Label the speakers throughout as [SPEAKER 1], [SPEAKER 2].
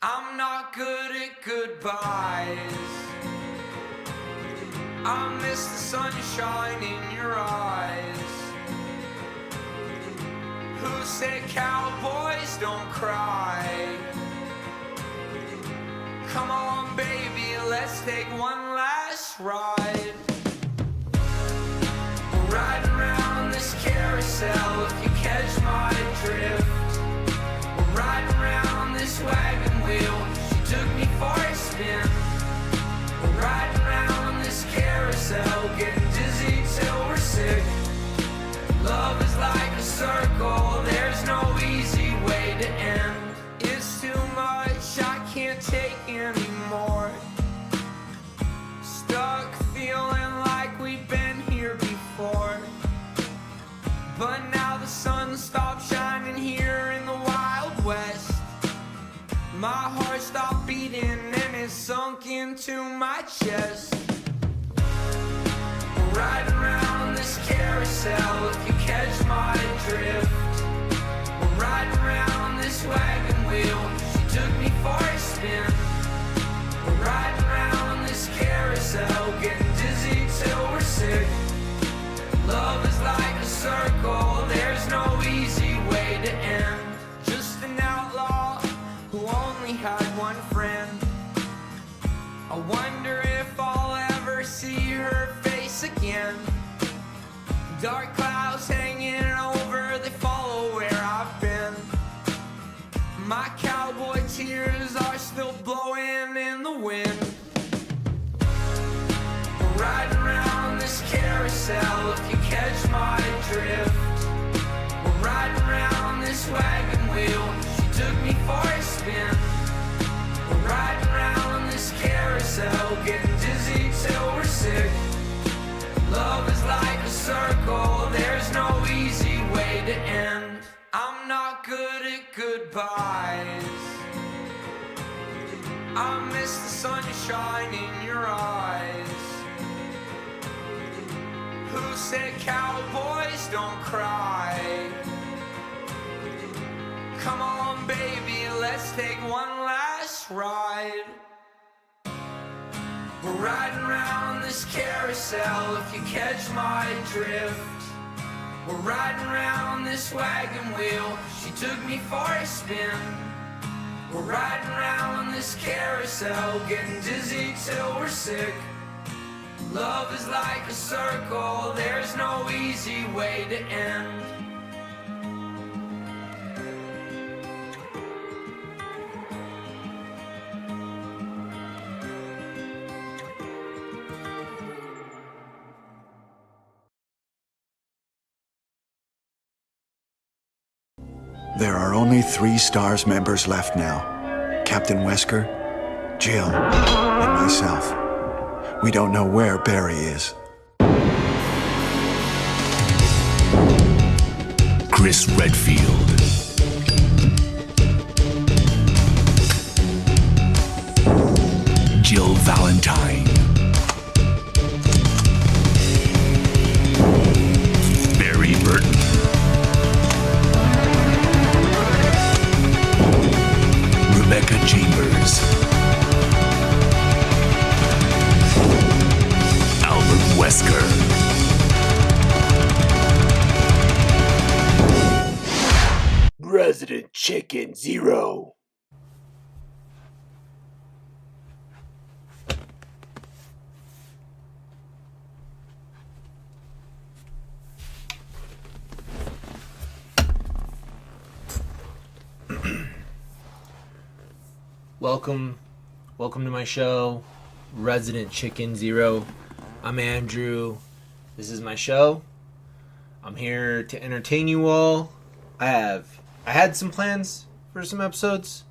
[SPEAKER 1] I'm not good at goodbyes. I miss the sunshine in your eyes. Who said cowboys don't cry? Come on, baby, let's take one last ride. We're riding around this carousel, if you catch my drift. We're riding around this wagon wheel, she took me for a spin. We're riding around this carousel, getting dizzy till we're sick. Love is like a circle, there's no easy way to end. It's too much, I can't take anymore. Stuck feeling like we've been here before. But now the sun stopped shining here in the Wild West. My heart stopped beating and it sunk into my chest. We're riding around this carousel, if you catch my drift. We're riding around this wagon wheel, she took me for a spin. We're riding around this carousel, getting dizzy till we're sick. Love is like a circle, there's no easy way to end. Just an outlaw who only had one friend. I wonder if I'll ever see her face again. Dark clouds hanging over, they follow where I've been. My cowboy tears are still blowing in the wind. We're riding around this carousel, if you catch my drift. We're riding around this wagon wheel, she took me for a spin. We're riding around this carousel, getting dizzy till we're sick. Love is like a circle, there's no easy way to end. I'm not good at goodbyes. I miss the sunshine in your eyes. Who said cowboys don't cry? Come on, baby, let's take one last ride. We're riding around this carousel, if you catch my drift. We're riding around this wagon wheel, she took me for a spin. We're riding around this carousel, getting dizzy till we're sick. Love is like a circle, there's no easy way to end.
[SPEAKER 2] There are only 3 STARS members left now. Captain Wesker, Jill, and myself. We don't know where Barry is.
[SPEAKER 3] Chris Redfield, Jill Valentine, Barry Burton, Rebecca Chambers, Albert Wesker, Resident Chicken Zero.
[SPEAKER 4] Welcome to my show, Resident Chicken Zero. I'm Andrew. This is my show. I'm here to entertain you all. I had some plans for some episodes,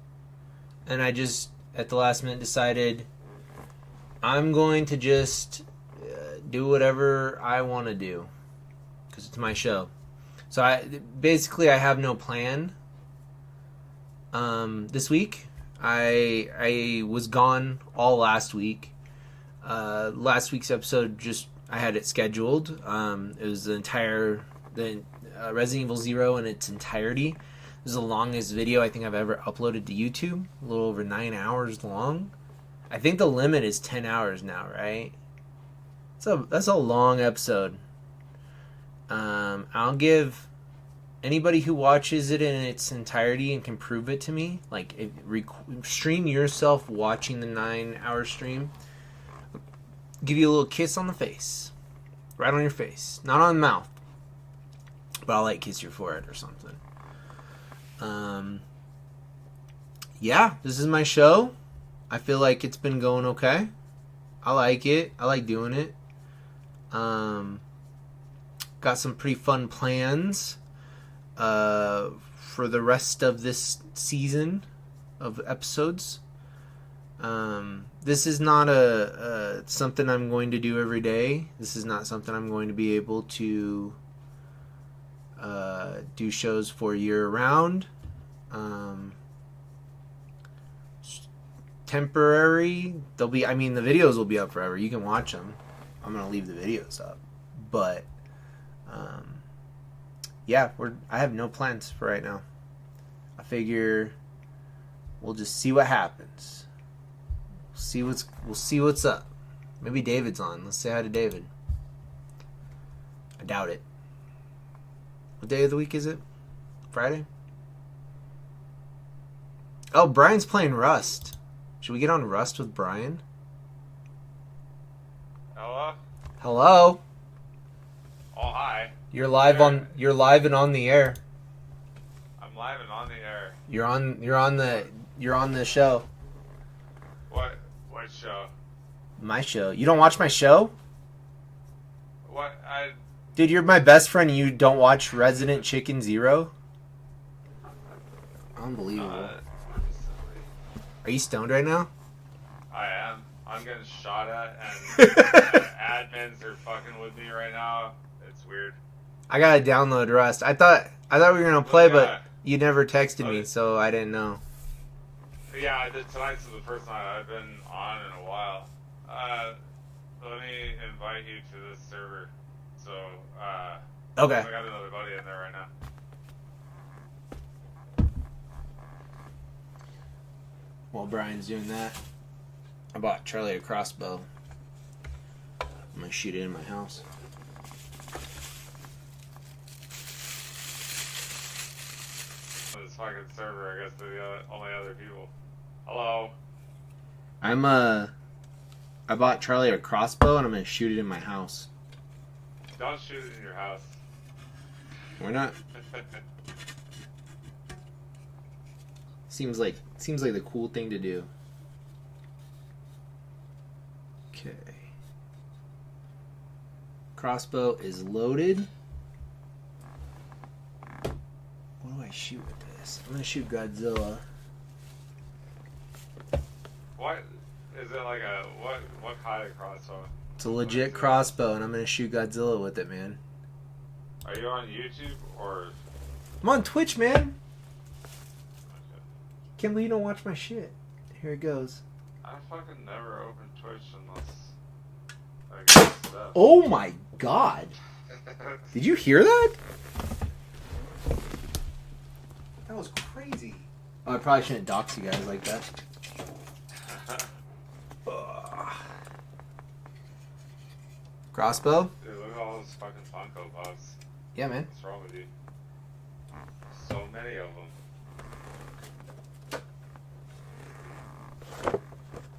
[SPEAKER 4] and I just at the last minute decided I'm going to just do whatever I want to do because it's my show. So I have no plan. This week I was gone all last week. Last week's episode, I had it scheduled. It was the Resident Evil Zero in its entirety. This is the longest video I think I've ever uploaded to YouTube. A little over 9 hours long. I think the limit is 10 hours now, right? So that's a long episode. I'll give anybody who watches it in its entirety and can prove it to me, like stream yourself watching the 9-hour stream, give you a little kiss on the face, right on your face, not on the mouth, but I'll like kiss your forehead or something. Yeah, this is my show. I feel like it's been going okay. I like it. I like doing it. Got some pretty fun plans for the rest of this season of episodes. This is not a something I'm going to do every day. This is not something I'm going to be able to do shows for year round. Temporary. The videos will be up forever. You can watch them. I'm gonna leave the videos up, but yeah, I have no plans for right now. I figure we'll just see what happens. We'll see what's up. Maybe David's on. Let's say hi to David. I doubt it. What day of the week is it? Friday? Oh, Brian's playing Rust. Should we get on Rust with Brian?
[SPEAKER 5] Hello?
[SPEAKER 4] Hello?
[SPEAKER 5] Oh, hi.
[SPEAKER 4] You're live and on the air.
[SPEAKER 5] I'm live and on the air.
[SPEAKER 4] You're on the show.
[SPEAKER 5] What show?
[SPEAKER 4] My show. You don't watch my show?
[SPEAKER 5] What?
[SPEAKER 4] Dude, you're my best friend and you don't watch Resident Chicken Zero? Unbelievable. Are you stoned right now?
[SPEAKER 5] I am. I'm getting shot at and admins are fucking with me right now. It's weird.
[SPEAKER 4] I gotta download Rust. I thought we were gonna play,
[SPEAKER 5] Yeah.
[SPEAKER 4] but you never texted me, so I didn't know.
[SPEAKER 5] Yeah, tonight's the first night I've been on in a while. Let me invite you to this server. So,
[SPEAKER 4] Okay.
[SPEAKER 5] I got another buddy in there right now.
[SPEAKER 4] While Brian's doing that, I bought Charlie a crossbow. I'm gonna shoot it in my house.
[SPEAKER 5] This fucking server, I guess they're the only other people. Hello?
[SPEAKER 4] I bought Charlie a crossbow and I'm gonna shoot it in my house.
[SPEAKER 5] Don't shoot it in your house.
[SPEAKER 4] Why not? Seems like the cool thing to do. Okay. Crossbow is loaded. What do I shoot with this? I'm gonna shoot Godzilla.
[SPEAKER 5] What is it like what kind of crossbow?
[SPEAKER 4] It's a legit crossbow and I'm gonna shoot Godzilla with it, man.
[SPEAKER 5] Are you on YouTube or?
[SPEAKER 4] I'm on Twitch, man. Can't believe you don't watch my shit. Here it goes.
[SPEAKER 5] I fucking never open Twitch unless I get stuff.
[SPEAKER 4] Oh my god. Did you hear that? That was crazy. Oh, I probably shouldn't dox you guys like that. Crossbow?
[SPEAKER 5] Dude, look at all those fucking Funko Pops.
[SPEAKER 4] Yeah, man.
[SPEAKER 5] What's wrong with you? So many of them.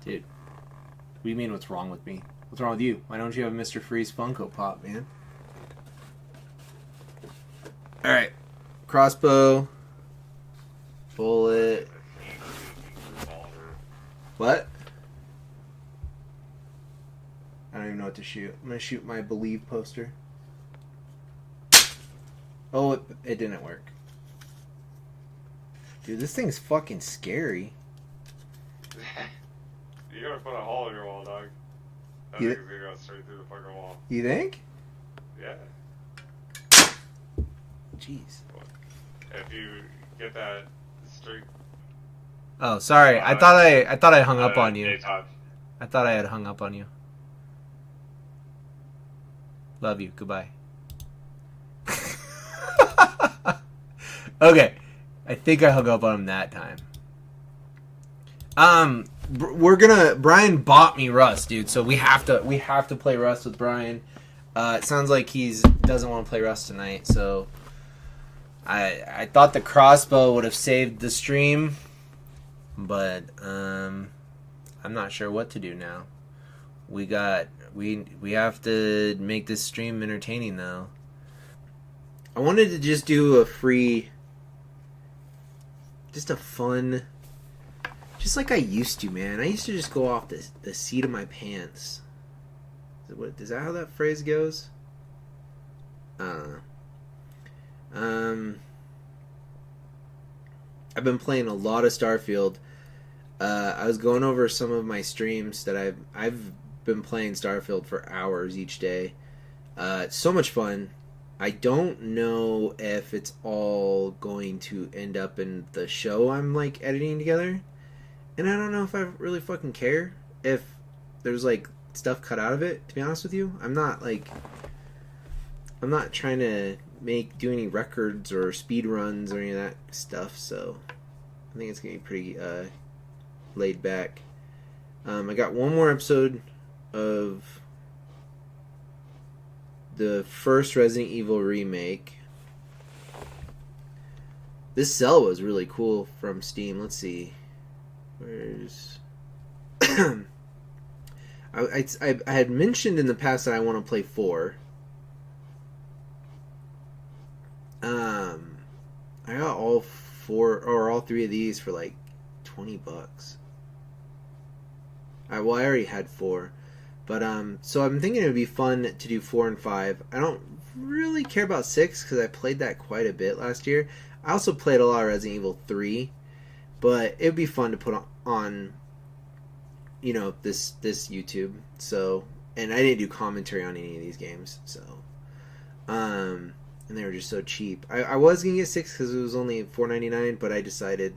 [SPEAKER 4] Dude. What do you mean what's wrong with me? What's wrong with you? Why don't you have a Mr. Freeze Funko Pop, man? Alright. Crossbow. Bullet. What? I don't even know what to shoot. I'm gonna shoot my Believe poster. Oh, it didn't work. Dude, this thing's fucking scary.
[SPEAKER 5] You gotta put a hole in your wall, dog. That
[SPEAKER 4] You-
[SPEAKER 5] thing's gonna go straight through the fucking wall.
[SPEAKER 4] You think?
[SPEAKER 5] Yeah.
[SPEAKER 4] Jeez.
[SPEAKER 5] If you get that straight.
[SPEAKER 4] Oh, sorry. I thought I hung up on you.
[SPEAKER 5] Daytime.
[SPEAKER 4] I thought I had hung up on you. Love you. Goodbye. Okay. I think I hung up on him that time. Brian bought me Rust, dude. So we have to play Rust with Brian. It sounds like he doesn't want to play Rust tonight. So I thought the crossbow would have saved the stream, but I'm not sure what to do now. We have to make this stream entertaining though. I wanted to just do a free, just a fun, just like I used to, man. I used to just go off the seat of my pants. Is that how that phrase goes? I've been playing a lot of Starfield. I was going over some of my streams that I've been playing Starfield for hours each day. It's so much fun. I don't know if it's all going to end up in the show I'm like editing together, and I don't know if I really fucking care if there's like stuff cut out of it. To be honest with you, I'm not trying to do any records or speed runs or any of that stuff. So I think it's gonna be pretty laid back. I got one more episode of the first Resident Evil remake. This cell was really cool from Steam. Let's see. Where's... I had mentioned in the past that I want to play 4. I got all 4 or all 3 of these for like $20. I already had 4. But, so I'm thinking it would be fun to do 4 and 5. I don't really care about 6 because I played that quite a bit last year. I also played a lot of Resident Evil 3. But it would be fun to put on you know, this YouTube. So, and I didn't do commentary on any of these games. So, and they were just so cheap. I was going to get 6 because it was only $4.99, but I decided,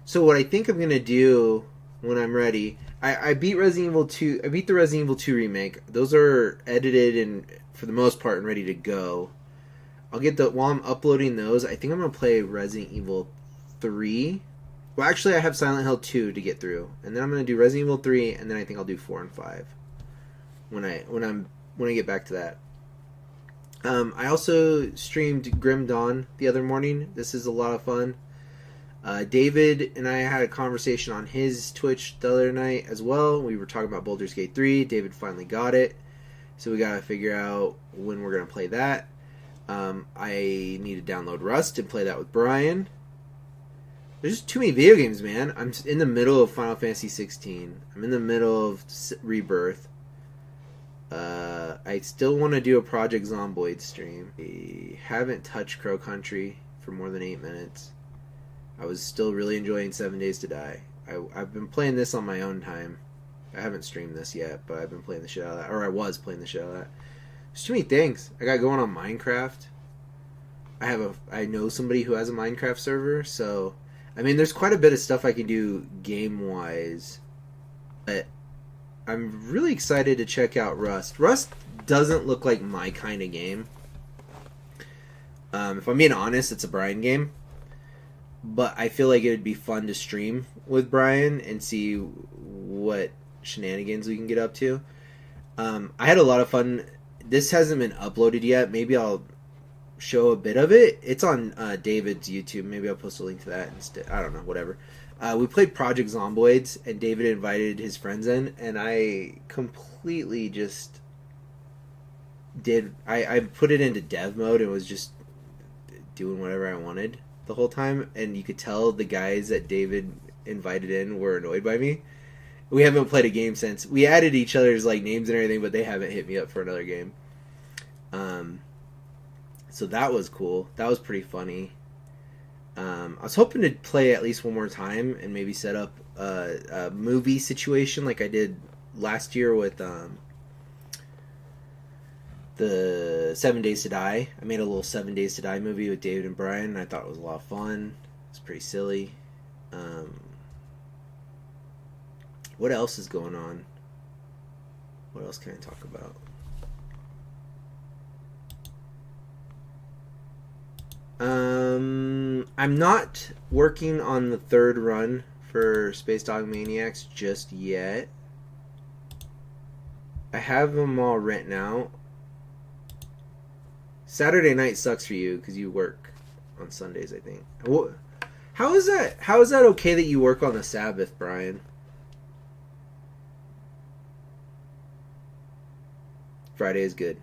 [SPEAKER 4] So what I think I'm gonna do when I'm ready, I beat Resident Evil 2. I beat the Resident Evil 2 remake. Those are edited and for the most part and ready to go. I'll get while I'm uploading those. I think I'm gonna play Resident Evil 3. Well, actually, I have Silent Hill 2 to get through, and then I'm gonna do Resident Evil 3, and then I think I'll do 4 and 5 when I get back to that. I also streamed Grim Dawn the other morning. This is a lot of fun. David and I had a conversation on his Twitch the other night as well. We were talking about Baldur's Gate 3. David finally got it. So we got to figure out when we're going to play that. I need to download Rust and play that with Brian. There's just too many video games, man. I'm in the middle of Final Fantasy 16. I'm in the middle of Rebirth. I still want to do a Project Zomboid stream. I haven't touched Crow Country for more than 8 minutes. I was still really enjoying 7 Days to Die. I've been playing this on my own time. I haven't streamed this yet, but I've been playing the shit out of that. Or I was playing the shit out of that. There's too many things. I got going on Minecraft. I know somebody who has a Minecraft server, so... I mean, there's quite a bit of stuff I can do game-wise. But I'm really excited to check out Rust. Rust doesn't look like my kind of game. If I'm being honest, it's a Brian game. But I feel like it would be fun to stream with Brian and see what shenanigans we can get up to. I had a lot of fun. This hasn't been uploaded yet. Maybe I'll show a bit of it. It's on David's YouTube. Maybe I'll post a link to that instead. I don't know, whatever. We played Project Zomboids, and David invited his friends in, and I completely just did... I put it into dev mode and was just doing whatever I wanted the whole time, and you could tell the guys that David invited in were annoyed by me. We haven't played a game since. We added each other's like names and everything, but they haven't hit me up for another game. So that was cool. That was pretty funny. I was hoping to play at least one more time and maybe set up a movie situation like I did last year with the 7 Days to Die. I made a little 7 Days to Die movie with David and Brian, and I thought it was a lot of fun. It's pretty silly. What else is going on? What else can I talk about? I'm not working on the third run for Space Dog Maniacs just yet. I have them all written out. Saturday night sucks for you because you work on Sundays, I think. How is that? How is that okay that you work on the Sabbath, Brian? Friday is good.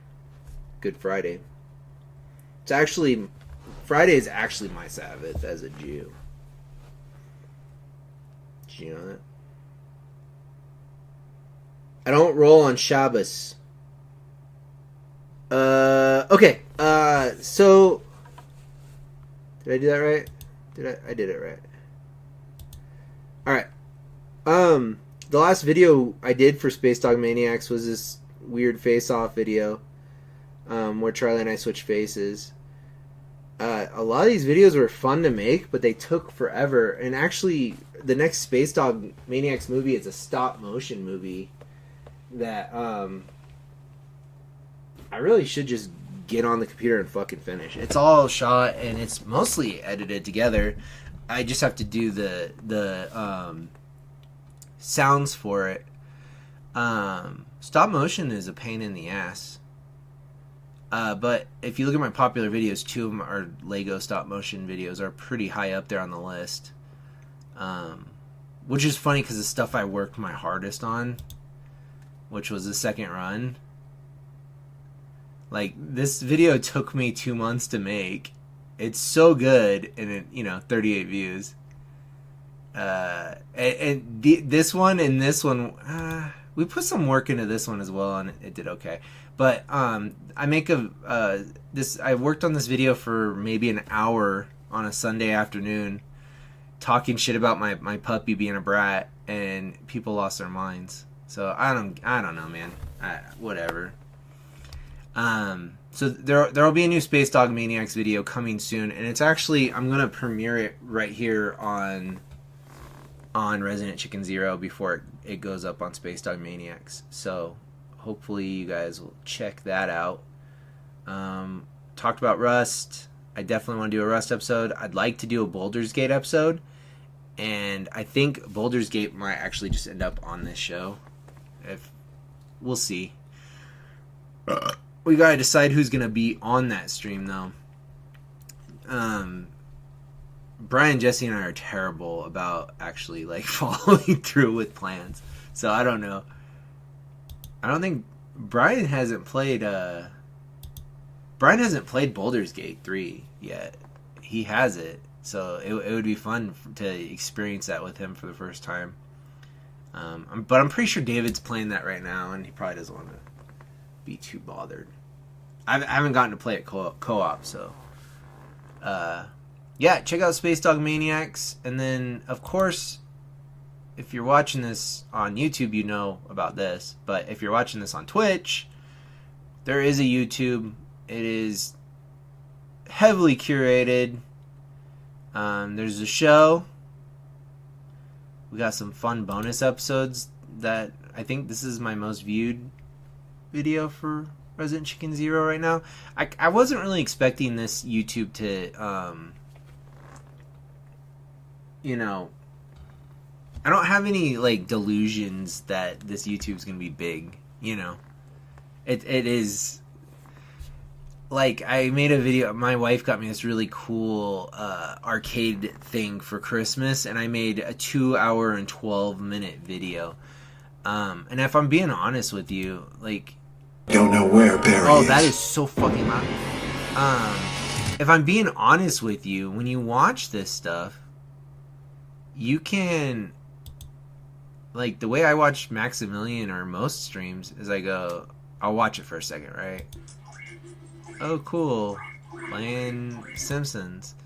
[SPEAKER 4] Good Friday. It's actually Friday is actually my Sabbath as a Jew. Did you know that? I don't roll on Shabbos. Okay. So did I do that right? I did it right. Alright. The last video I did for Space Dog Maniacs was this weird face-off video. Where Charlie and I switched faces. A lot of these videos were fun to make, but they took forever. And actually, the next Space Dog Maniacs movie is a stop-motion movie that I really should just get on the computer and fucking finish. It's all shot and it's mostly edited together. I just have to do the sounds for it. Stop motion is a pain in the ass. But if you look at my popular videos, 2 of them are Lego stop motion videos, are pretty high up there on the list. Which is funny because the stuff I worked my hardest on, which was the second run. Like, this video took me 2 months to make. It's so good, and it, 38 views. This one and this one, we put some work into this one as well, and it did okay. But I worked on this video for maybe an hour on a Sunday afternoon, talking shit about my puppy being a brat, and people lost their minds. So I don't know, man. Whatever. So there'll be a new Space Dog Maniacs video coming soon, and it's actually, I'm gonna premiere it right here on Resident Chicken Zero before it goes up on Space Dog Maniacs. So hopefully you guys will check that out. Talked about Rust. I definitely want to do a Rust episode. I'd like to do a Baldur's Gate episode, and I think Baldur's Gate might actually just end up on this show. We'll see. We gotta decide who's gonna be on that stream, though. Brian, Jesse, and I are terrible about actually following through with plans. So I don't know. I don't think Brian hasn't played Baldur's Gate 3 yet. He has it, so it would be fun to experience that with him for the first time. But I'm pretty sure David's playing that right now, and he probably doesn't want to be too bothered. I haven't gotten to play it co-op, so yeah, check out Space Dog Maniacs, and then of course, if you're watching this on YouTube, you know about this, but if you're watching this on Twitch, there is a YouTube. It is heavily curated. There's a show. We got some fun bonus episodes that I think this is my most viewed video for Resident Chicken Zero right now. I wasn't really expecting this YouTube to, I don't have any delusions that this YouTube's gonna be big. It is. I made a video. My wife got me this really cool arcade thing for Christmas, and I made a 2-hour and 12-minute video. And if I'm being honest with you,
[SPEAKER 2] Don't know where Barry is.
[SPEAKER 4] Oh, that is so fucking loud. If I'm being honest with you, when you watch this stuff, you can... the way I watch Maximilian or most streams is I go, I'll watch it for a second, right? Oh, cool. Playing Simpsons.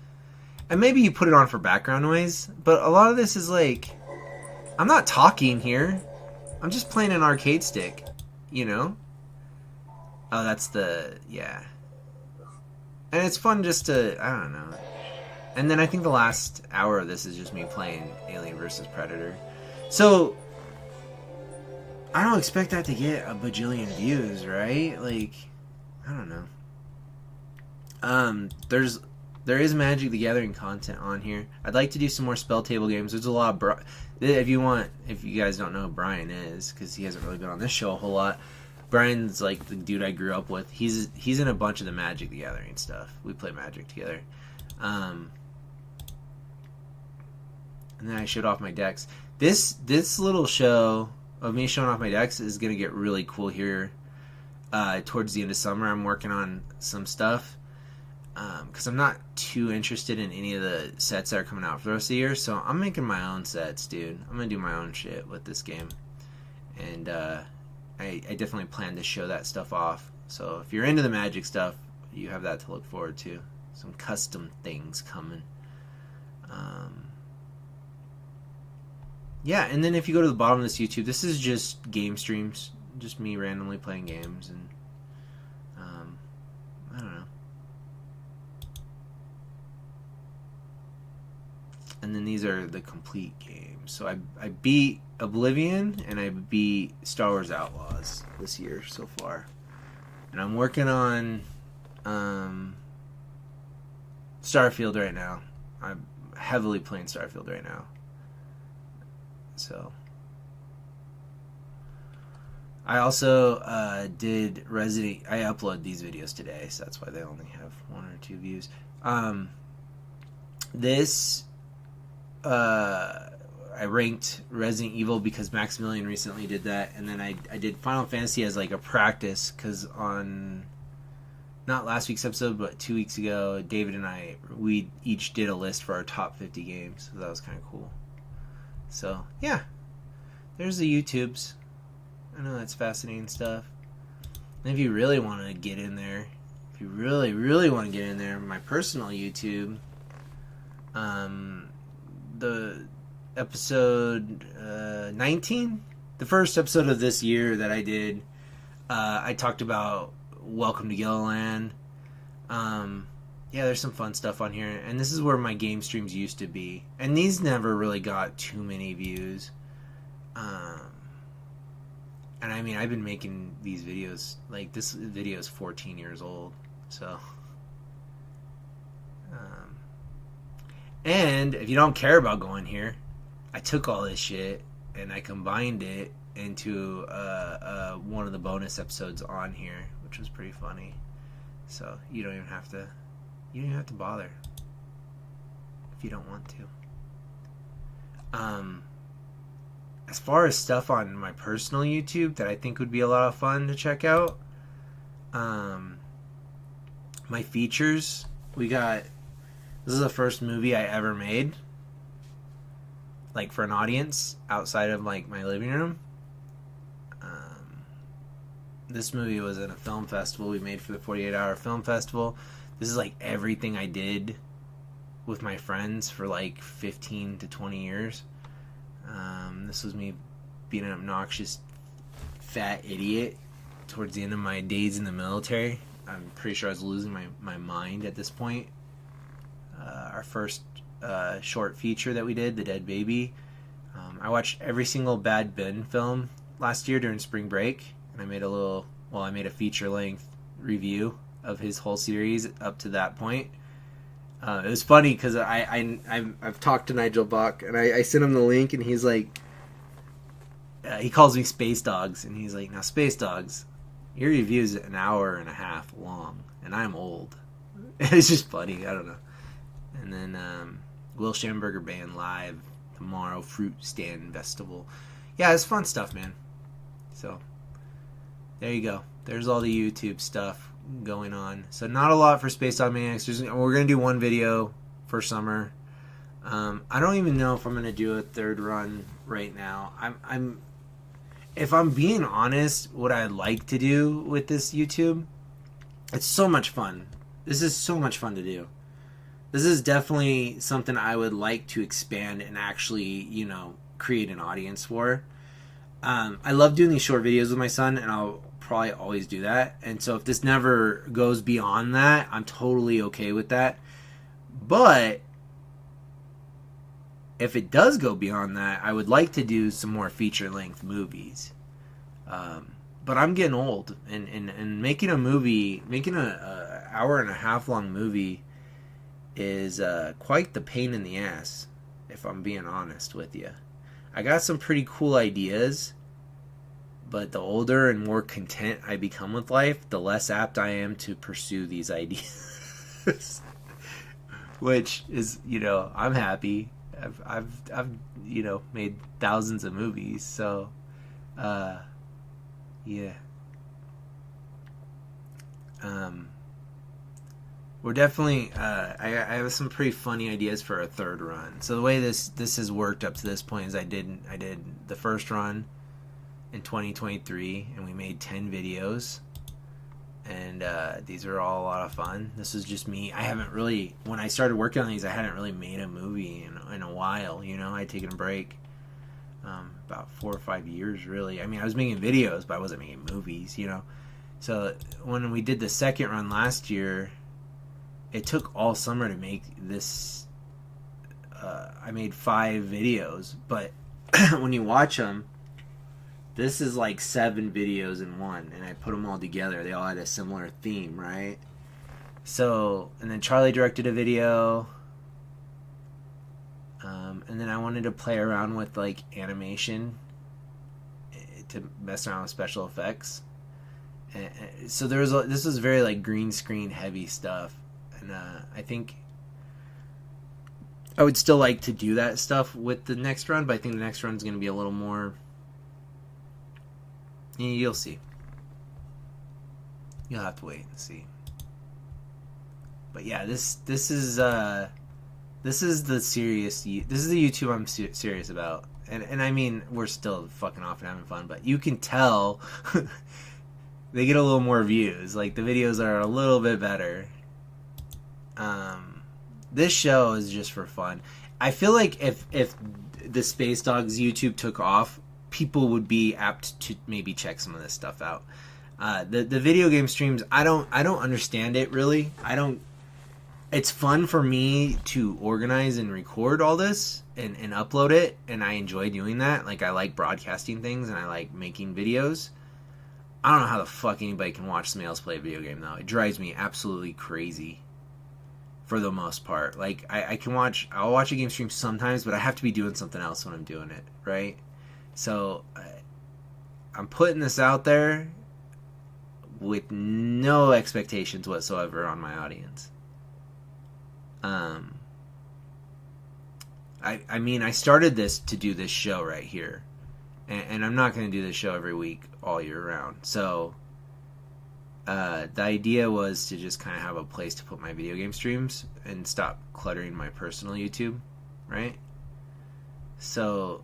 [SPEAKER 4] And maybe you put it on for background noise, but a lot of this is I'm not talking here. I'm just playing an arcade stick, Oh, that's yeah. And it's fun just to, I don't know. And then I think the last hour of this is just me playing Alien vs. Predator. So, I don't expect that to get a bajillion views, right? I don't know. There's there is Magic the Gathering content on here. I'd like to do some more spell table games. There's a lot of if you guys don't know who Brian is, because he hasn't really been on this show a whole lot. Brian's like the dude I grew up with. He's in a bunch of the Magic the Gathering stuff. We play Magic together. And then I showed off my decks. This little show of me showing off my decks is gonna get really cool here towards the end of summer. I'm working on some stuff because I'm not too interested in any of the sets that are coming out for the rest of the year. So I'm making my own sets, dude. I'm gonna do my own shit with this game, and I definitely plan to show that stuff off. So if you're into the Magic stuff, you have that to look forward to. Some custom things coming. Yeah, and then if you go to the bottom of this YouTube, this is just game streams, just me randomly playing games, and I don't know. And then these are the complete games. So I beat Oblivion and I beat Star Wars Outlaws this year so far, and I'm working on Starfield right now. I'm heavily playing Starfield right now. So I also did Resident. I upload these videos today, so that's why they only have 1 or 2 views. I ranked Resident Evil because Maximilian recently did that, and then I did Final Fantasy as like a practice, because on not last week's episode but 2 weeks ago, David and we each did a list for our top 50 games, so that was kind of cool. So yeah, there's the YouTubes. I know that's fascinating stuff. And if you really want to get in there, if you really want to get in there, my personal YouTube, the episode 19, the first episode of this year that I did, I talked about Welcome to Gilliland. Yeah, there's some fun stuff on here, and this is where my game streams used to be, and these never really got too many views. And I mean, I've been making these videos, like this video is 14 years old, so and if you don't care about going here, I took all this shit and I combined it into one of the bonus episodes on here, which was pretty funny. So you don't even have to bother if you don't want to. As far as stuff on my personal YouTube that I think would be a lot of fun to check out, my features, this is the first movie I ever made, like for an audience outside of like my living room. This movie was in a film festival we made for the 48-hour film festival. This is like everything I did with my friends for like 15 to 20 years. This was me being an obnoxious fat idiot towards the end of my days in the military. I'm pretty sure I was losing my mind at this point. Our first short feature that we did, The Dead Baby. I watched every single Bad Ben film last year during spring break, and I made a feature-length review of his whole series up to that point. It was funny because I've talked to Nigel Bach, and I sent him the link, and he's like, he calls me Space Dogs, and he's like, now Space Dogs, your review is an hour and a half long, and I'm old. It's just funny, I don't know. And then Will Schamberger Band live tomorrow, Fruit Stand Festival. Yeah, it's fun stuff, man. So there you go. There's all the YouTube stuff going on. So not a lot for Space Dog Maniacs. We're gonna do one video for summer. I don't even know if I'm gonna do a third run right now. If I'm being honest, what I'd like to do with this YouTube, it's so much fun. This is so much fun to do. This is definitely something I would like to expand and actually, create an audience for. I love doing these short videos with my son, and I'll probably always do that. And so if this never goes beyond that, I'm totally okay with that. But if it does go beyond that, I would like to do some more feature-length movies. But I'm getting old, and making a movie, making a hour and a half long movie is quite the pain in the ass, if I'm being honest with you. I got some pretty cool ideas, but the older and more content I become with life, the less apt I am to pursue these ideas. Which is, I'm happy. I've made thousands of movies, so yeah. We're definitely I have some pretty funny ideas for a third run. So the way this has worked up to this point is I did the first run in 2023, and we made 10 videos, and these are all a lot of fun. This is just me. I haven't really, when I started working on these, I hadn't really made a movie in a while. I'd taken a break, about 4 or 5 years really. I mean, I was making videos, but I wasn't making movies. So when we did the second run last year, it took all summer to make this. I made 5 videos, but when you watch them, this is like 7 videos in one, and I put them all together. They all had a similar theme, right? So, and then Charlie directed a video, and then I wanted to play around with like animation to mess around with special effects. And so this was very like green screen heavy stuff, and I think I would still like to do that stuff with the next run, but I think the next run is going to be a little more. You'll see. You'll have to wait and see. But yeah, this is the serious. This is the YouTube I'm serious about, and I mean, we're still fucking off and having fun, but you can tell they get a little more views. Like, the videos are a little bit better. This show is just for fun. I feel like if the Space Dogs YouTube took off, people would be apt to maybe check some of this stuff out. The video game streams, I don't understand it really. It's fun for me to organize and record all this and upload it, and I enjoy doing that. Like, I like broadcasting things and I like making videos. I don't know how the fuck anybody can watch somebody else play a video game though. It drives me absolutely crazy. For the most part, like I'll watch a game stream sometimes, but I have to be doing something else when I'm doing it, right? So I'm putting this out there with no expectations whatsoever on my audience. I mean, I started this to do this show right here, and I'm not going to do this show every week all year round. So the idea was to just kind of have a place to put my video game streams and stop cluttering my personal YouTube, right? So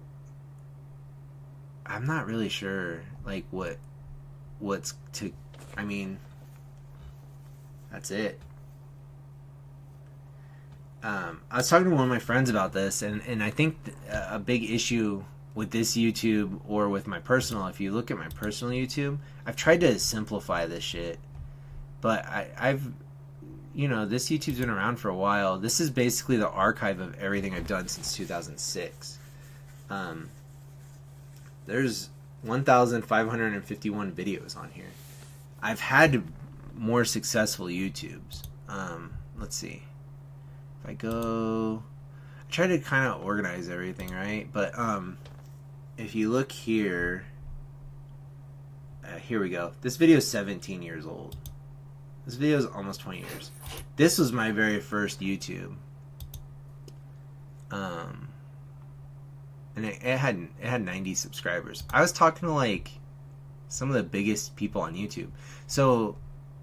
[SPEAKER 4] I'm not really sure, like, what's to. I mean, that's it. I was talking to one of my friends about this, and I think a big issue with this YouTube or with my personal, if you look at my personal YouTube, I've tried to simplify this shit, but I've this YouTube's been around for a while. This is basically the archive of everything I've done since 2006. There's 1,551 videos on here. I've had more successful YouTubes. Let's see. If I go, I try to kind of organize everything, right? But if you look here, here we go. This video is 17 years old. This video is almost 20 years. This was my very first YouTube. And it had 90 subscribers. I was talking to like some of the biggest people on YouTube. So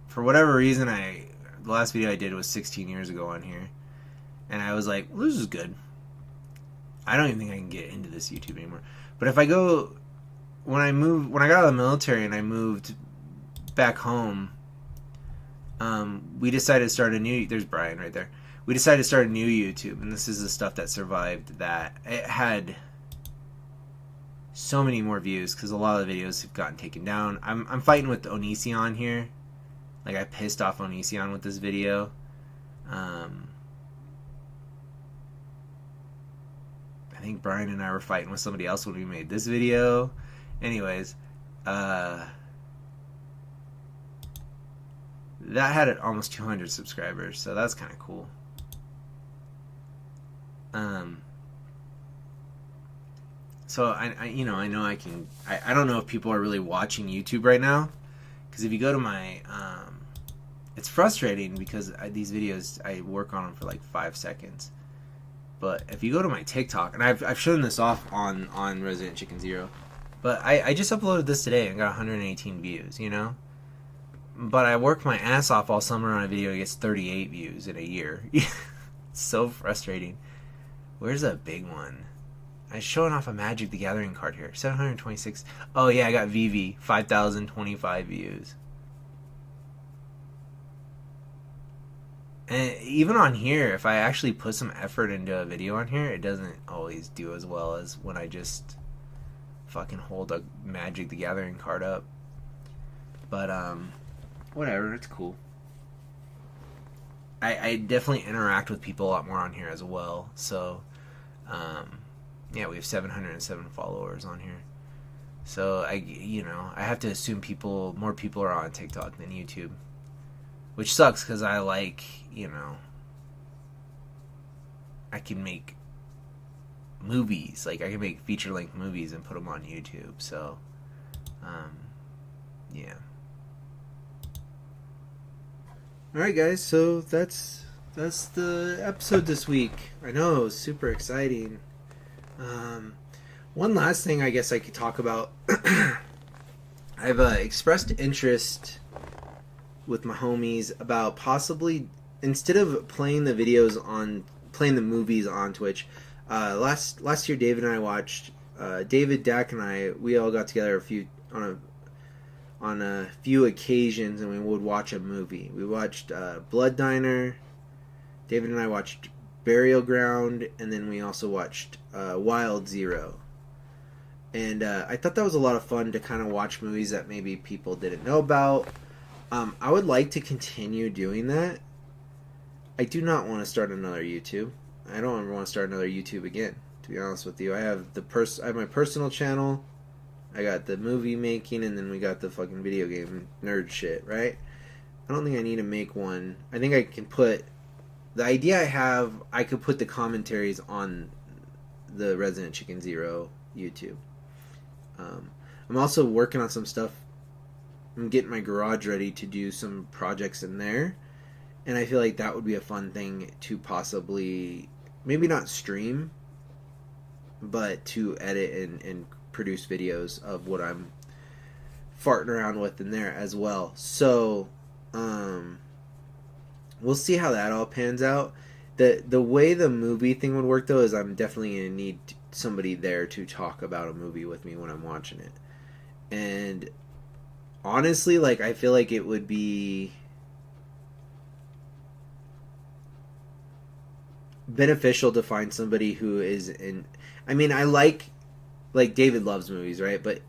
[SPEAKER 4] for whatever reason, the last video I did was 16 years ago on here, and I was like, well, this is good. I don't even think I can get into this YouTube anymore. But if I go, when I got out of the military and I moved back home, we decided to start a new. There's Brian right there. We decided to start a new YouTube, and this is the stuff that survived. That it had so many more views because a lot of the videos have gotten taken down. I'm fighting with Onision here. Like, I pissed off Onision with this video. I think Brian and I were fighting with somebody else when we made this video. Anyways, that had almost 200 subscribers, so that's kind of cool. So I know I can. I don't know if people are really watching YouTube right now, because if you go to my, it's frustrating because these videos I work on them for like 5 seconds. But if you go to my TikTok, and I've shown this off on Resident Chicken Zero, but I just uploaded this today and got 118 views. But I work my ass off all summer on a video that gets 38 views in a year. It's so frustrating. Where's a big one? I'm showing off a Magic the Gathering card here. 726. Oh yeah, I got VV. 5,025 views. And even on here, if I actually put some effort into a video on here, it doesn't always do as well as when I just fucking hold a Magic the Gathering card up. But, whatever, it's cool. I definitely interact with people a lot more on here as well. So, yeah, we have 707 followers on here. So I have to assume more people are on TikTok than YouTube, which sucks because I like, I can make movies, like I can make feature-length movies and put them on YouTube. So, yeah. All right, guys. So that's the episode this week. I know, it was super exciting. One last thing I guess I could talk about. I've expressed interest with my homies about possibly, instead of playing the movies on Twitch. Last year, David and I watched. David, Dak, and I. We all got together on a few occasions, and we would watch a movie. We watched Blood Diner. David and I watched Burial Ground, and then we also watched Wild Zero. And I thought that was a lot of fun to kind of watch movies that maybe people didn't know about. I would like to continue doing that. I do not want to start another YouTube. I don't ever want to start another YouTube again, to be honest with you. I have my personal channel. I got the movie making, and then we got the fucking video game nerd shit, right? I don't think I need to make one. I think I can put... The idea I have, I could put the commentaries on the Resident Chicken Zero YouTube. I'm also working on some stuff. I'm getting my garage ready to do some projects in there. And I feel like that would be a fun thing to possibly, maybe not stream, but to edit and produce videos of what I'm farting around with in there as well. So, we'll see how that all pans out. The way the movie thing would work, though, is I'm definitely going to need somebody there to talk about a movie with me when I'm watching it. And honestly, like, I feel like it would be beneficial to find somebody who is in... I mean, I like David loves movies, right? But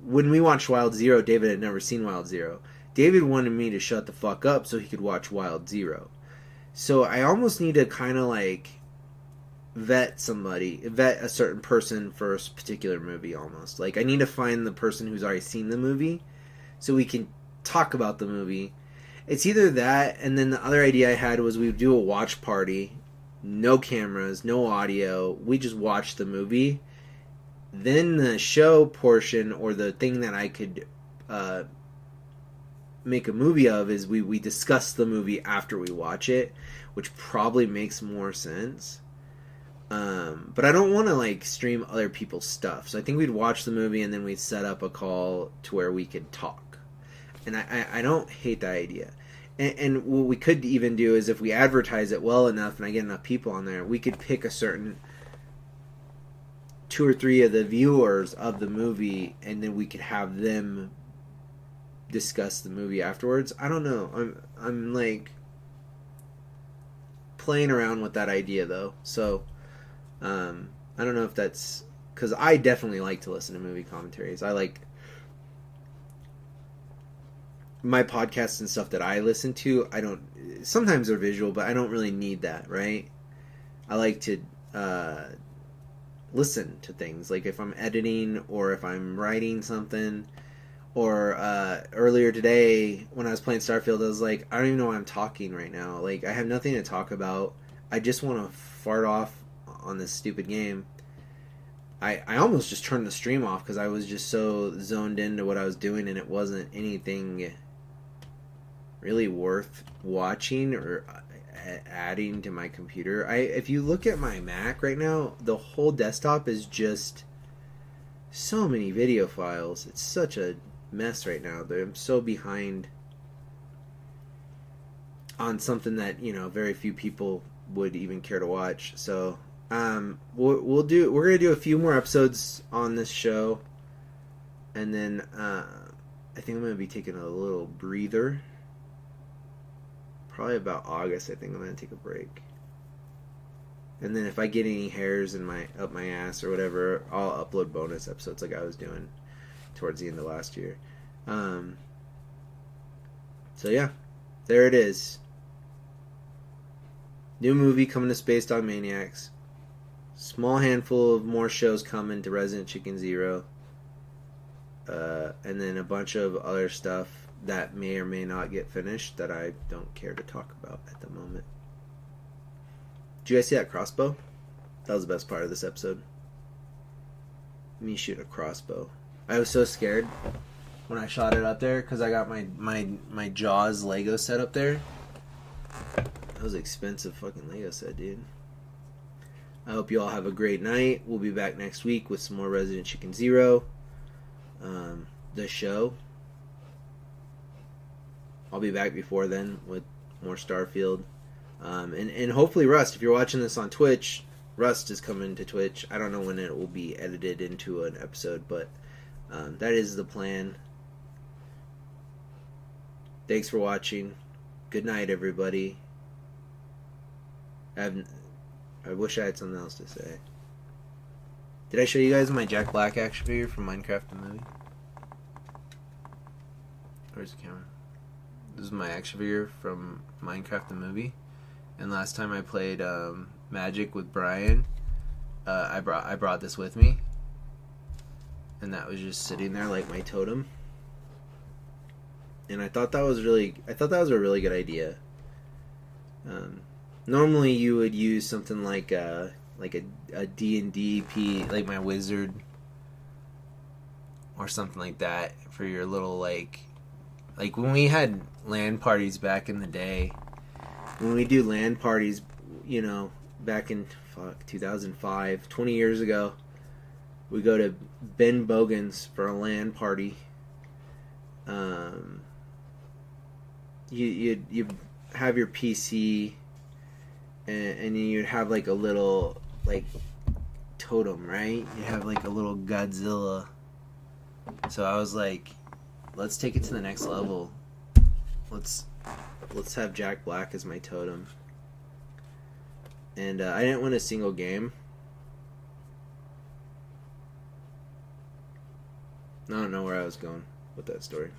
[SPEAKER 4] when we watched Wild Zero, David had never seen Wild Zero. David wanted me to shut the fuck up so he could watch Wild Zero. So I almost need to kind of like vet a certain person for a particular movie almost. Like, I need to find the person who's already seen the movie so we can talk about the movie. It's either that, and then the other idea I had was we would do a watch party. No cameras, no audio. We just watch the movie. Then the show portion, or the thing that I could make a movie of, is we discuss the movie after we watch it, which probably makes more sense. But I don't want to like stream other people's stuff, so I think we'd watch the movie and then we'd set up a call to where we could talk. And I don't hate that idea. And what we could even do is, if we advertise it well enough and I get enough people on there, we could pick a certain 2 or 3 of the viewers of the movie, and then we could have them discuss the movie afterwards. I don't know. I'm like playing around with that idea though. So I don't know if that's, because I definitely like to listen to movie commentaries. I like my podcasts and stuff that I listen to. Sometimes they're visual, but I don't really need that, right? I like to listen to things, like if I'm editing or if I'm writing something. Or earlier today when I was playing Starfield, I was like, I don't even know why I'm talking right now. Like, I have nothing to talk about. I just want to fart off on this stupid game, I almost just turned the stream off because I was just so zoned into what I was doing, and it wasn't anything really worth watching or adding to my computer. If you look at my Mac right now, the whole desktop is just so many video files. It's such a mess right now. I'm so behind on something that, you know, very few people would even care to watch. So we're gonna do a few more episodes on this show, and then I think I'm gonna be taking a little breather. Probably about August, I think I'm gonna take a break. And then if I get any hairs in up my ass or whatever, I'll upload bonus episodes like I was doing towards the end of last year. So yeah, there it is. New movie coming to Space Dog Maniacs. Small handful of more shows coming to Resident Chicken Zero. And then a bunch of other stuff that may or may not get finished that I don't care to talk about at the moment. Did you guys see that crossbow? That was the best part of this episode. Me shoot a crossbow. I was so scared when I shot it up there because I got my Jaws Lego set up there. That was an expensive fucking Lego set, dude. I hope you all have a great night. We'll be back next week with some more Resident Chicken Zero. The show. I'll be back before then with more Starfield. And hopefully Rust, if you're watching this on Twitch, Rust is coming to Twitch. I don't know when it will be edited into an episode, but that is the plan. Thanks for watching. Good night, everybody. I wish I had something else to say. Did I show you guys my Jack Black action figure from Minecraft the movie? Where's the camera? This is my action figure from Minecraft the movie. And last time I played Magic with Brian, I brought this with me, and that was just sitting there like my totem. And I thought that was a really good idea. Normally you would use something like a D&D P, like my wizard, or something like that for your little like when we had LAN parties back in the day. When we do LAN parties, you know, back in 2005, 20 years ago, we go to Ben Bogan's for a LAN party. You have your PC, and you'd have like a little like totem, right? You have like a little Godzilla. So I was like, let's take it to the next level. Let's have Jack Black as my totem. And I didn't win a single game. I don't know where I was going with that story.